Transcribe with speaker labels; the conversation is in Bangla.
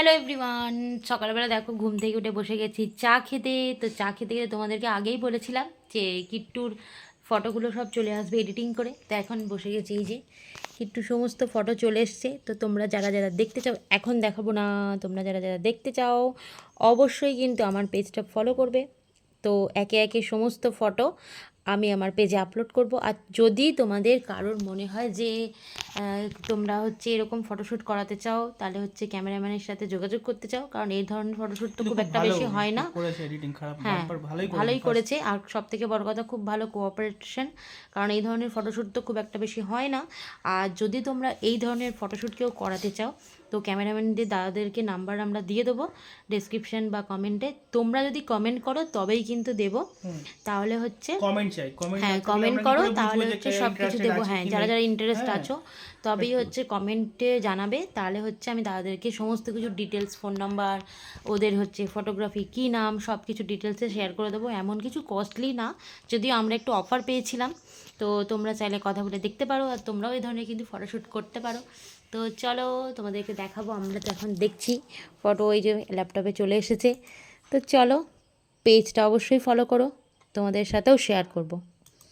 Speaker 1: হ্যালো এভরিওয়ান, সকালবেলা দেখো ঘুম থেকে উঠে বসে গেছি চা খেতে। তো চা খেতে গেলে তোমাদেরকে আগেই বলেছিলাম যে কিট্টুর ফটোগুলো সব চলে আসবে এডিটিং করে। তো এখন বসে গেছি, এই যে কিট্টুর সমস্ত ফটো চলে এসছে। তো তোমরা যারা যারা দেখতে চাও, এখন দেখাবো না, তোমরা যারা যারা দেখতে চাও অবশ্যই কিন্তু আমার পেজটা ফলো করবে। তো একে একে সমস্ত ফটো আমি আমার পেজে আপলোড করব। আর যদি তোমাদের কারোর মনে হয় যে তোমরা হচ্ছে এরকম ফটোশ্যুট করাতে চাও, তাহলে হচ্ছে ক্যামেরাম্যানের সাথে যোগাযোগ করতে চাও, কারণ এই ধরনের ফটোশ্যুট তো খুব একটা বেশি হয় না। হ্যাঁ, ভালোই করেছে। আর সব থেকে বড় কথা, খুব ভালো কোঅপারেশন, কারণ এই ধরনের ফটোশ্যুট তো খুব একটা বেশি হয় না। আর যদি তোমরা এই ধরনের ফটোশ্যুট কেউ করাতে চাও, তো ক্যামেরাম্যানদের দাদাদেরকে নাম্বার আমরা দিয়ে দেবো ডেসক্রিপশন বা কমেন্টে। তোমরা যদি কমেন্ট করো তবেই কিন্তু দেবো, তাহলে হচ্ছে
Speaker 2: কমেন্ট চাই।
Speaker 1: হ্যাঁ কমেন্ট করো, তাহলে হচ্ছে সব কিছু দেবো। হ্যাঁ, যারা যারা ইন্টারেস্ট আছো তবেই হচ্ছে কমেন্টে জানাবে, তাহলে হচ্ছে আমি দাদাদেরকে সমস্ত কিছু ডিটেলস, ফোন নাম্বার, ওদের হচ্ছে ফটোগ্রাফি কী নাম, সব কিছু ডিটেলসে শেয়ার করে দেবো। এমন কিছু কস্টলি না, যদিও আমরা একটু অফার পেয়েছিলাম। তো তোমরা চাইলে কথা বলে দেখতে পারো, আর তোমরাও এই ধরনের কিন্তু ফটোশ্যুট করতে পারো। তো চলো তোমাদেরকে দেখাবো। আমরা তো এখন দেখছি ফটো, ওই যে ল্যাপটপে চলে এসেছে। তো চলো, পেজটা অবশ্যই ফলো করো, তোমাদের সাথেও শেয়ার করব।